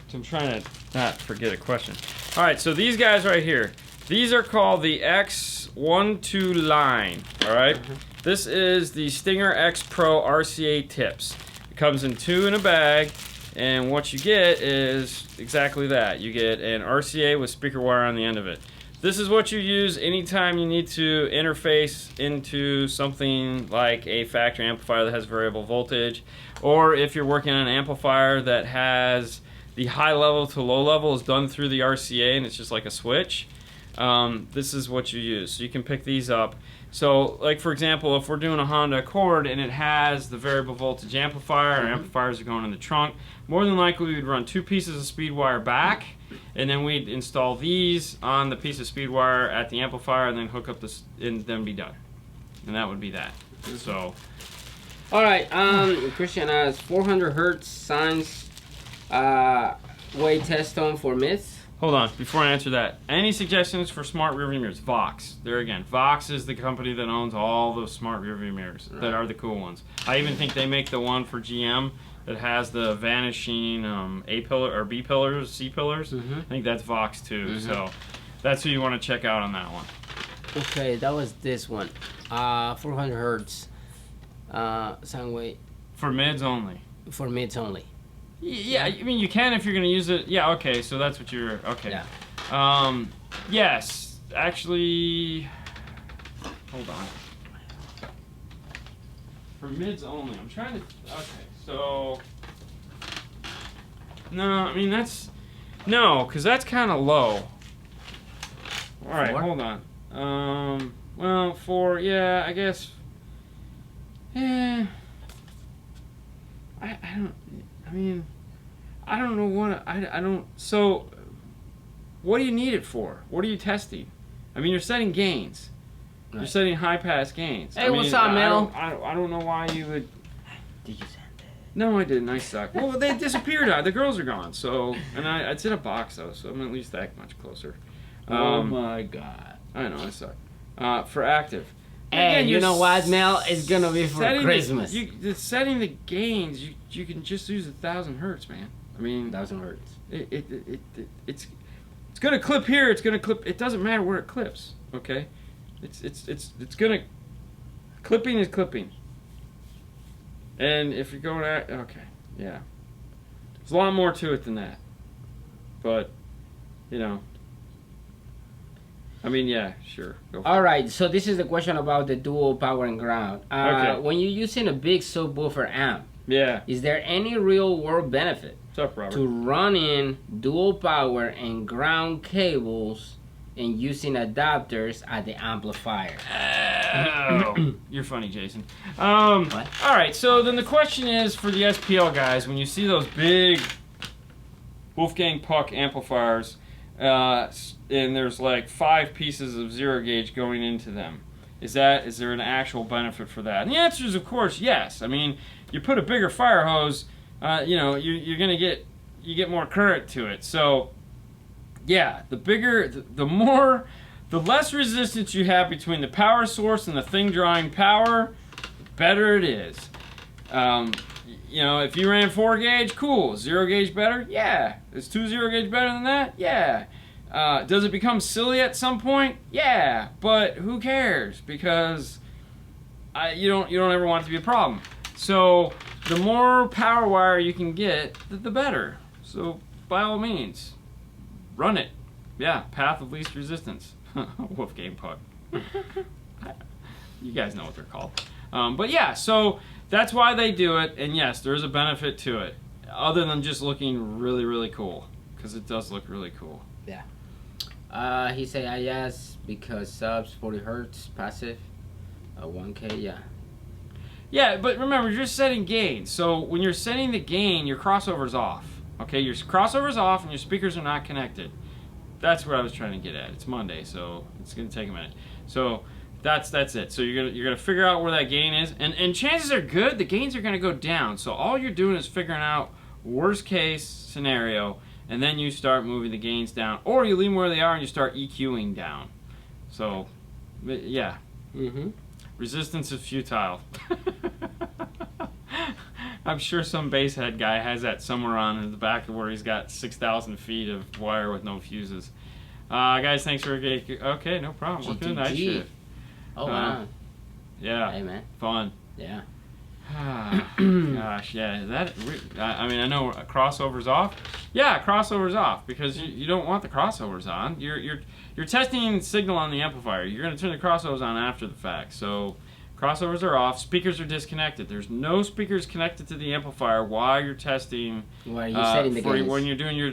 So I'm trying to not forget a question. All right, so these guys right here. These are called the X12 line. All right. This is the Stinger X Pro RCA tips. It comes in 2 in a bag. And what you get is exactly that. You get an RCA with speaker wire on the end of it. This is what you use anytime you need to interface into something like a factory amplifier that has variable voltage, or if you're working on an amplifier that has the high level to low level is done through the RCA and it's just like a switch. This is what you use. So you can pick these up. So, like for example, if we're doing a Honda Accord and it has the variable voltage amplifier, our amplifiers are going in the trunk, more than likely we'd run 2 pieces of speed wire back, and then we'd install these on the piece of speed wire at the amplifier, and then hook up this, and then be done. And that would be that. So. All right. Christian asks 400 hertz sines wave test tone for mids. Hold on, before I answer that, any suggestions for smart rearview mirrors? Vox. There again, Vox is the company that owns all those smart rearview mirrors that are the cool ones. I even think they make the one for GM that has the vanishing A pillar or B pillars, C pillars. I think that's Vox too. So that's who you want to check out on that one. Okay, that was this one. 400 hertz sound wave. For mids only. For mids only. Yeah, I mean you can if you're gonna use it. Yeah, okay, so that's what you're okay. Yeah. Yes, actually, hold on. For mids only, I'm trying to. Okay, so no, I mean that's because that's kind of low. All right, hold on. Well, I guess. I don't. I mean, I don't know what I don't. So, what do you need it for? What are you testing? I mean, you're setting gains. Right. You're setting high pass gains. Hey, what's up, Mel? I don't know why you would. Did you send it? No, I didn't. I suck. Well, they disappeared. The girls are gone. So, and it's in a box though, so I'm at least that much closer. Oh my God. I know I suck. For active. Hey, again, you know what, Mel? It's gonna be for Christmas. Setting the gains, you can just use 1,000 hertz, man. I mean, 1,000 hertz. It's gonna clip here. It's gonna clip. It doesn't matter where it clips. Okay, it's gonna clipping is clipping. And if you're going at yeah, there's a lot more to it than that. But you know. I mean, yeah, sure. All right, so this is the question about the dual power and ground. Okay. When you're using a big subwoofer amp, yeah, is there any real world benefit what's up, Robert? to running dual power and ground cables and using adapters at the amplifier? Oh, you're funny, Jason. What? All right, so then the question is for the SPL guys, when you see those big Wolfgang Puck amplifiers, and there's like 5 pieces of 0 gauge going into them. Is there an actual benefit for that? And the answer is, of course, yes. I mean, you put a bigger fire hose, you know, you're gonna get more current to it. So, yeah, the less resistance you have between the power source and the thing drawing power, the better it is. You know, if you ran 4 gauge, cool. 0 gauge better? Yeah. Is 2 0 gauge better than that? Yeah. Does it become silly at some point? Yeah. But who cares? Because you don't ever want it to be a problem. So the more power wire you can get, the better. So by all means, run it. Yeah. Path of least resistance. Wolfgang Puck. You guys know what they're called. But yeah, so that's why they do it, and yes, there is a benefit to it, other than just looking really, really cool, because it does look really cool. Yeah. He said, yes, because subs 40 hertz passive, 1K, yeah. Yeah, but remember, you're setting gain. So when you're setting the gain, your crossover's off. Okay, your crossover's off, and your speakers are not connected. That's what I was trying to get at. It's Monday, so it's gonna take a minute. So that's it. So you're gonna figure out where that gain is, and chances are good the gains are gonna go down. So all you're doing is figuring out worst case scenario, and then you start moving the gains down, or you leave them where they are and you start EQing down. So yeah, resistance is futile. I'm sure some basshead guy has that somewhere on in the back of where he's got 6,000 feet of wire with no fuses. Guys, thanks for okay, no problem. We're doing night shift. Oh, wow. Yeah. Hey, man. Fun. Yeah. Gosh, yeah. I mean, I know crossover's off. Yeah, crossover's off because you don't want the crossovers on. You're testing signal on the amplifier. You're going to turn the crossovers on after the fact. So crossovers are off. Speakers are disconnected. There's no speakers connected to the amplifier while you're testing. While you're setting the gains. When you're doing your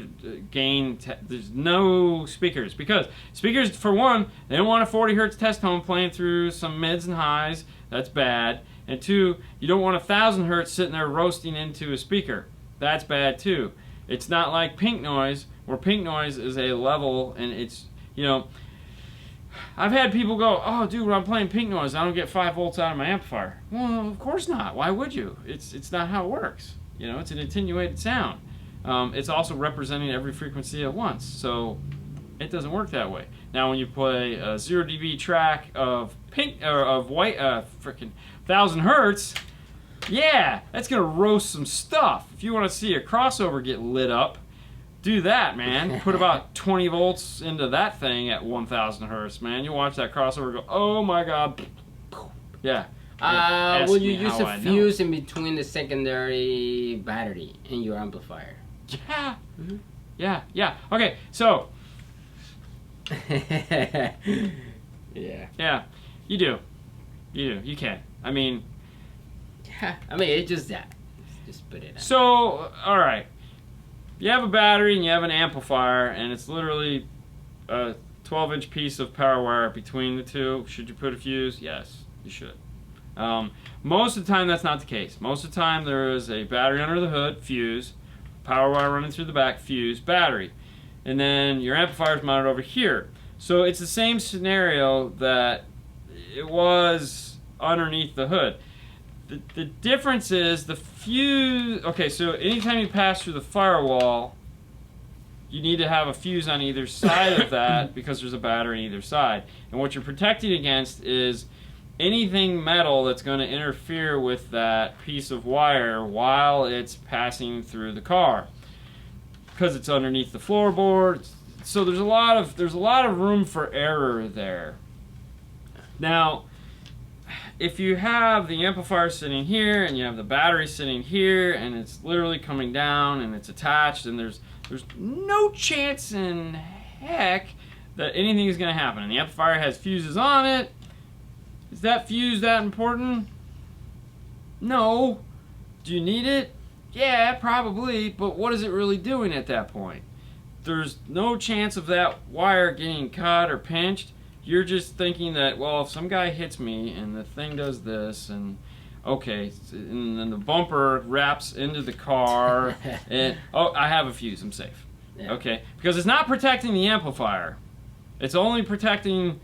gain, there's no speakers. Because speakers, for one, they don't want a 40 hertz test tone playing through some mids and highs. That's bad. And 2, you don't want 1,000 hertz sitting there roasting into a speaker. That's bad too. It's not like pink noise, where pink noise is a level, and it's, you know, I've had people go, oh, dude, when I'm playing pink noise, I don't get 5 volts out of my amplifier. Well, of course not. Why would you? It's not how it works. You know, it's an attenuated sound. It's also representing every frequency at once, so it doesn't work that way. Now, when you play a 0 dB track of pink or of white, freaking 1,000 hertz, yeah, that's gonna roast some stuff. If you want to see a crossover get lit up, do that, man. Put about 20 volts into that thing at 1,000 hertz, man. You watch that crossover go, oh my god. Yeah. Will you use a fuse in between the secondary battery in your amplifier? Yeah. Yeah. Okay, so. Yeah. You do. You can. I mean. Yeah. I mean, it's just that. Just put it out. So, all right. You have a battery and you have an amplifier, and it's literally a 12-inch piece of power wire between the two. Should you put a fuse? Yes, you should. Most of the time, that's not the case. Most of the time, there is a battery under the hood, fuse, power wire running through the back, fuse, battery. And then your amplifier is mounted over here. So it's the same scenario that it was underneath the hood. The difference is the fuse. Okay, so anytime you pass through the firewall, you need to have a fuse on either side of that because there's a battery on either side. And what you're protecting against is anything metal that's going to interfere with that piece of wire while it's passing through the car, because it's underneath the floorboard. So there's a lot of room for error there. Now, if you have the amplifier sitting here and you have the battery sitting here and it's literally coming down and it's attached, and there's no chance in heck that anything is going to happen. And the amplifier has fuses on it. Is that fuse that important? No. Do you need it? Yeah, probably, but what is it really doing at that point? There's no chance of that wire getting cut or pinched. You're just thinking that, well, if some guy hits me and the thing does this, and okay, and then the bumper wraps into the car, and oh, I have a fuse, I'm safe. Yeah. Okay, because it's not protecting the amplifier. It's only protecting.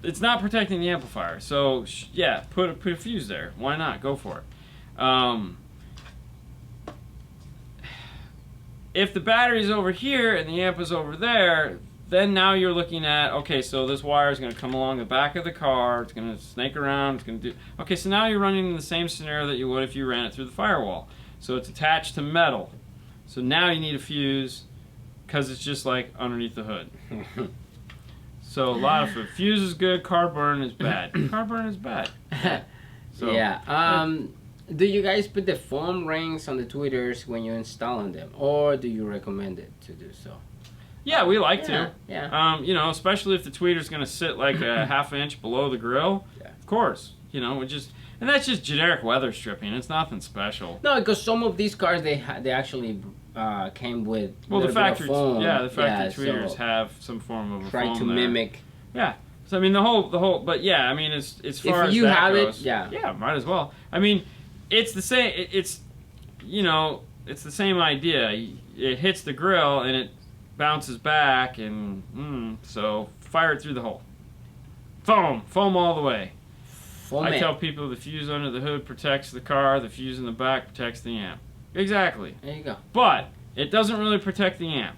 It's not protecting the amplifier. So yeah, put a fuse there. Why not? Go for it. If the battery's over here and the amp is over there, then now you're looking at, okay, so this wire is going to come along the back of the car, it's going to snake around, it's going to do, okay, so now you're running in the same scenario that you would if you ran it through the firewall. So it's attached to metal. So now you need a fuse because it's just like underneath the hood. So a lot of fuse is good, car burn is bad. Car burn is bad. So, yeah. Do you guys put the foam rings on the tweeters when you're installing them, or do you recommend it to do so? Yeah, we like to. Yeah. You know, especially if the tweeter's going to sit like a half inch below the grill. Yeah. Of course. You know, and that's just generic weather stripping. It's nothing special. No, because some of these cars they actually came with the factory foam. The factory tweeters have some form of a try foam to there. mimic. Yeah. So I mean the whole but yeah, I mean as far as you that have goes, it, yeah. Yeah, might as well. I mean, it's the same it's you know, it's the same idea. It hits the grill and it bounces back, and so fire it through the hole. Foam all the way. I tell people the fuse under the hood protects the car, the fuse in the back protects the amp. Exactly. There you go. But it doesn't really protect the amp.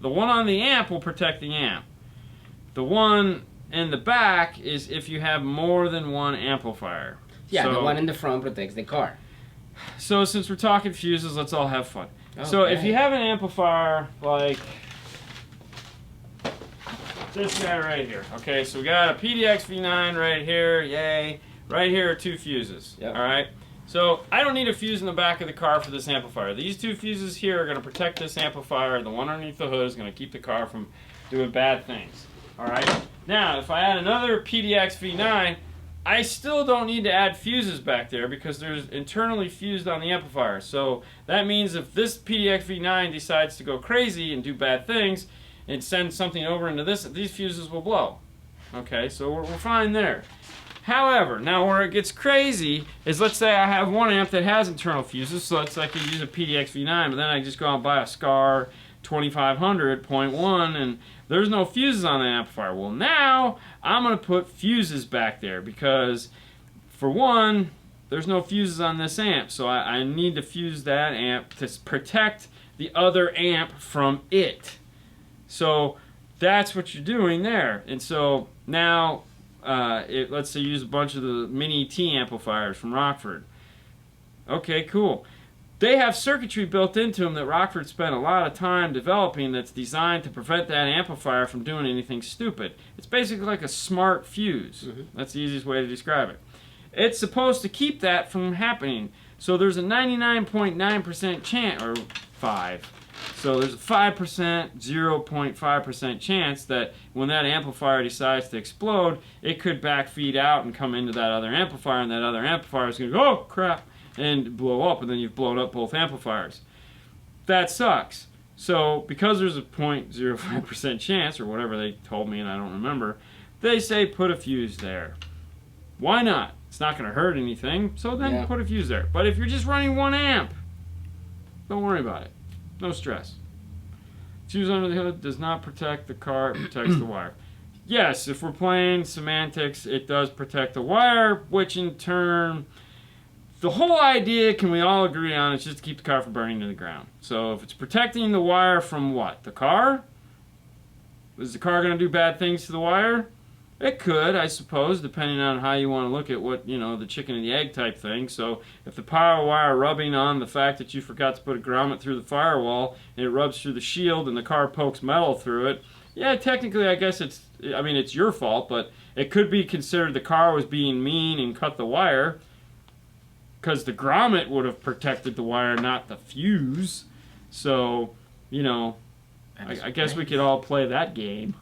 The one on the amp will protect the amp. The one in the back is if you have more than one amplifier. Yeah, so, the one in the front protects the car. So since we're talking fuses, let's all have fun. Okay. So if you have an amplifier like this guy right here, okay, so we got a PDX V9 right here, yay. Right here are two fuses, yep. All right? So I don't need a fuse in the back of the car for this amplifier. These two fuses here are going to protect this amplifier. The one underneath the hood is going to keep the car from doing bad things, all right? Now, if I add another PDX V9, I still don't need to add fuses back there because there's internally fused on the amplifier. So that means if this PDX V9 decides to go crazy and do bad things and send something over into this, these fuses will blow. Okay, so we're fine there. However, now where it gets crazy is, let's say I have one amp that has internal fuses, so let's say I could use a PDX V9, but then I just go out and buy a SCAR 2500.1 and there's no fuses on the amplifier. Well, now I'm going to put fuses back there because, for one, there's no fuses on this amp, so I need to fuse that amp to protect the other amp from it. So that's what you're doing there. And so now, let's say you use a bunch of the mini T amplifiers from Rockford. Okay, cool. They have circuitry built into them that Rockford spent a lot of time developing that's designed to prevent that amplifier from doing anything stupid. It's basically like a smart fuse. That's the easiest way to describe it. It's supposed to keep that from happening. So there's a 99.9% chance, or 5. So there's a 5%, 0.5% chance that when that amplifier decides to explode, it could backfeed out and come into that other amplifier, and that other amplifier is going to go, oh crap, and blow up, and then you've blown up both amplifiers. That sucks. So because there's a 0.05% chance, or whatever they told me and I don't remember, they say put a fuse there. Why not? It's not going to hurt anything, so then put a fuse there. But if you're just running 1 amp, don't worry about it. No stress. Fuse under the hood does not protect the car, it protects the wire. Yes, if we're playing semantics, it does protect the wire, which in turn, the whole idea, can we all agree on, is just to keep the car from burning to the ground. So if it's protecting the wire from what? The car? Is the car going to do bad things to the wire? It could, I suppose, depending on how you want to look at what, the chicken and the egg type thing. So if the power wire rubbing on the fact that you forgot to put a grommet through the firewall and it rubs through the shield and the car pokes metal through it, yeah, technically I guess it's your fault, but it could be considered the car was being mean and cut the wire because the grommet would have protected the wire, not the fuse. So, I guess we could all play that game.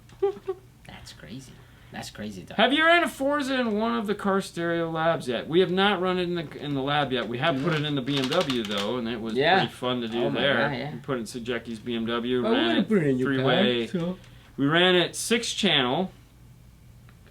That's crazy. That's crazy, though. Have you ran a Forza in one of the car stereo labs yet? We have not run it in the lab yet. We have put it in the BMW, though, and it was pretty fun to do there. God, yeah. We put it in Sejecki's BMW, ran it 3-way. We ran it 6-channel,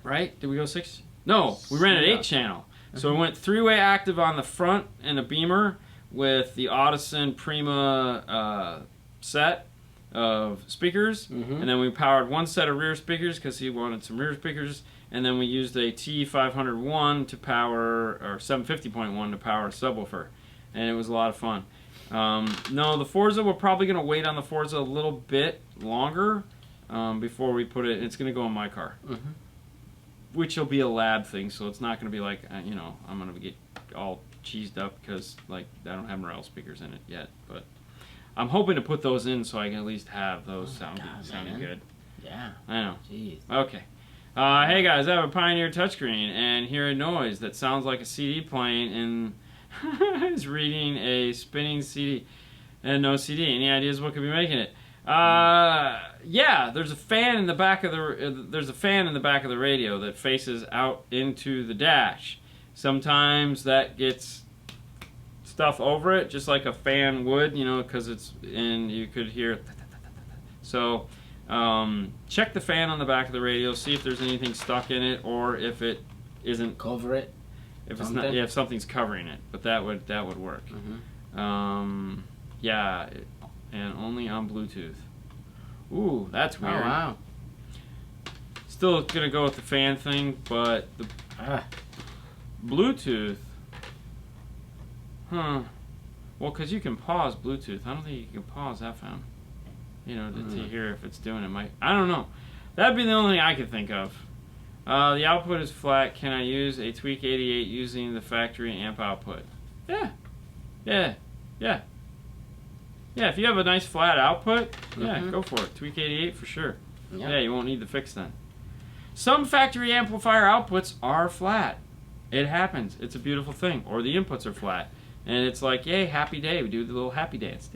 right? Did we go 6? No, we ran it 8-channel. So we went 3-way active on the front and a Beamer with the Audison Prima set of speakers, and then we powered one set of rear speakers because he wanted some rear speakers, and then we used a T501 to power, or 750.1 to power a subwoofer, and it was a lot of fun. No, the Forza, we're probably going to wait on the Forza a little bit longer before we put it. It's going to go in my car, which will be a lab thing, so it's not going to be like, I'm going to get all cheesed up because I don't have Morel speakers in it yet, but I'm hoping to put those in so I can at least have those sounding good. Yeah. I know. Jeez. Okay. Hey guys, I have a Pioneer touchscreen and hear a noise that sounds like a CD playing and is reading a spinning CD and no CD. Any ideas what could be making it? Yeah, there's a fan in the back of the radio that faces out into the dash. Sometimes that gets stuff over it, just like a fan would, because it's in, you could hear. So check the fan on the back of the radio, see if there's anything stuck in it, or if it isn't. Cover it. If it's not, if something's covering it, but that would work. Yeah, and only on Bluetooth. Ooh, that's weird. Oh wow. Still gonna go with the fan thing, but the Bluetooth. Well, because you can pause Bluetooth. I don't think you can pause FM. To hear if it's doing it. I don't know. That'd be the only thing I could think of. The output is flat. Can I use a Tweak 88 using the factory amp output? Yeah. Yeah, if you have a nice flat output, go for it. Tweak 88 for sure. Yeah, you won't need the fix then. Some factory amplifier outputs are flat. It happens. It's a beautiful thing. Or the inputs are flat. And it's like, yay, happy day. We do the little happy dance.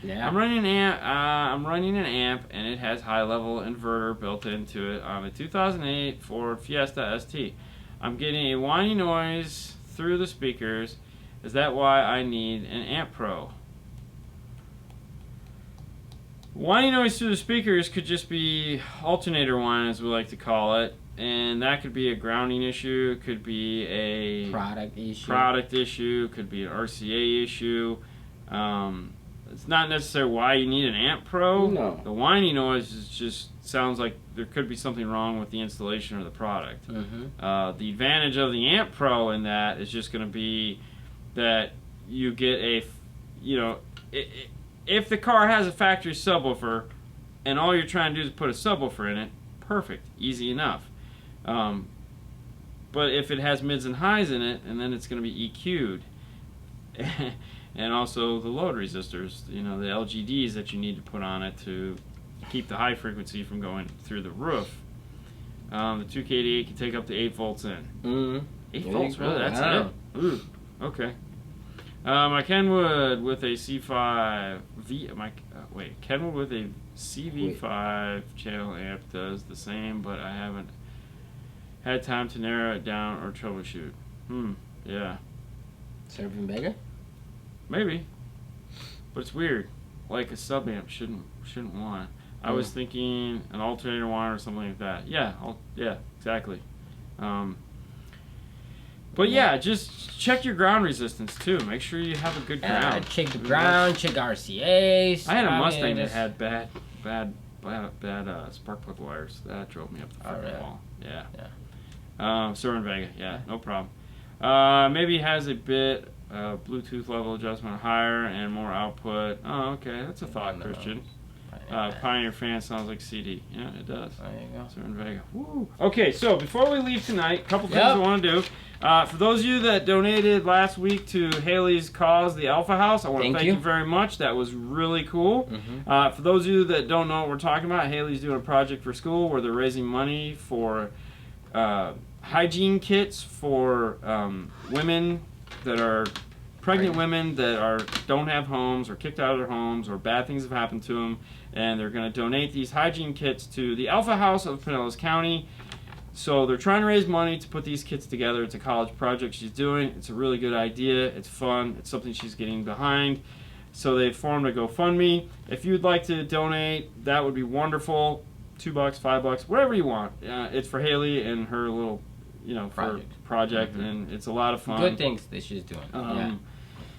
Yeah. I'm running an amp, and it has high-level inverter built into it on a 2008 Ford Fiesta ST. I'm getting a whiny noise through the speakers. Is that why I need an Amp Pro? Whiny noise through the speakers could just be alternator whine, as we like to call it. And that could be a grounding issue, could be a product issue, could be an RCA issue. It's not necessarily why you need an Amp Pro. No. The whiny noise just sounds like there could be something wrong with the installation or the product. The advantage of the Amp Pro in that is just going to be that you get if the car has a factory subwoofer and all you're trying to do is put a subwoofer in it, perfect, easy enough. But if it has mids and highs in it, and then it's going to be EQ'd, and also the load resistors, the LGDs that you need to put on it to keep the high frequency from going through the roof. The 2K88 can take up to 8 volts in. 8 volts, really? That's it? Ooh, okay. My Kenwood with a C5 Kenwood with a CV5 channel amp does the same, but I haven't had time to narrow it down or troubleshoot. Yeah. Serving bigger? Maybe. But it's weird. Like a sub amp shouldn't want. I was thinking an alternator whine or something like that. Yeah, exactly. But yeah, just check your ground resistance too. Make sure you have a good ground. Check the ground, check RCAs. I had a Mustang that had bad spark plug wires. That drove me up the freaking wall. Yeah. Soren Vega. Yeah, no problem. Maybe has a bit Bluetooth level adjustment higher and more output. Oh, okay, that's a thought, Christian. Pioneer fan sounds like CD. Yeah, it does. There you go. Soren Vega. Woo. Okay, so before we leave tonight, a couple things I want to do. For those of you that donated last week to Haley's cause, the Alpha House, I want to thank you very much. That was really cool. For those of you that don't know what we're talking about, Haley's doing a project for school where they're raising money for hygiene kits for women that are pregnant women that don't have homes or kicked out of their homes or bad things have happened to them, and they're going to donate these hygiene kits to the Alpha House of Pinellas County. So they're trying to raise money to put these kits together. It's a college project she's doing. It's a really good idea. It's fun. It's something she's getting behind. So they formed a GoFundMe. If you'd like to donate, that would be wonderful. $2, $5, whatever you want. It's for Haley and her little, project, and it's a lot of fun. Good things that she's doing.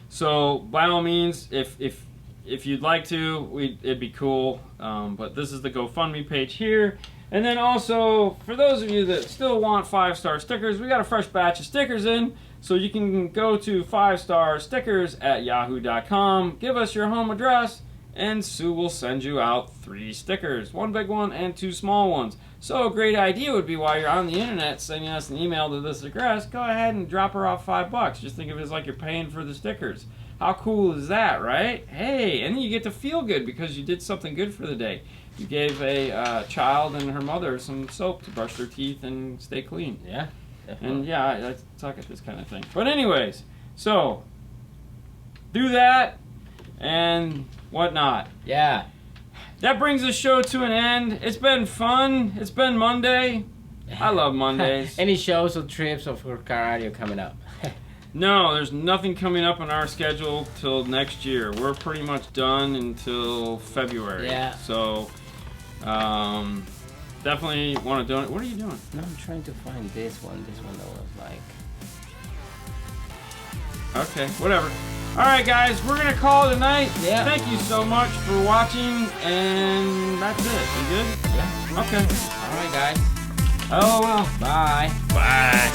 So by all means, if you'd like to, it'd be cool. But this is the GoFundMe page here. And then also, for those of you that still want 5-star stickers, we got a fresh batch of stickers in. So you can go to 5starstickers@yahoo.com, give us your home address, and Sue will send you out 3 stickers. 1 big one and 2 small ones. So a great idea would be while you're on the internet sending us an email to this address, go ahead and drop her off $5. Just think of it as like you're paying for the stickers. How cool is that, right? Hey, and then you get to feel good because you did something good for the day. You gave a child and her mother some soap to brush their teeth and stay clean. Yeah, definitely. And yeah, I suck at this kind of thing. But anyways, so do that and whatnot. Yeah. That brings the show to an end. It's been fun. It's been Monday. I love Mondays. Any shows or trips of her car audio coming up? No, there's nothing coming up on our schedule till next year. We're pretty much done until February. Yeah. So, definitely want to donate. What are you doing? No, I'm trying to find this one. This one that was like... Okay, whatever. All right, guys, we're going to call it a night. Yeah. Thank you so much for watching, and that's it. You good? Yeah. Okay. All right, guys. Oh, well. Bye. Bye.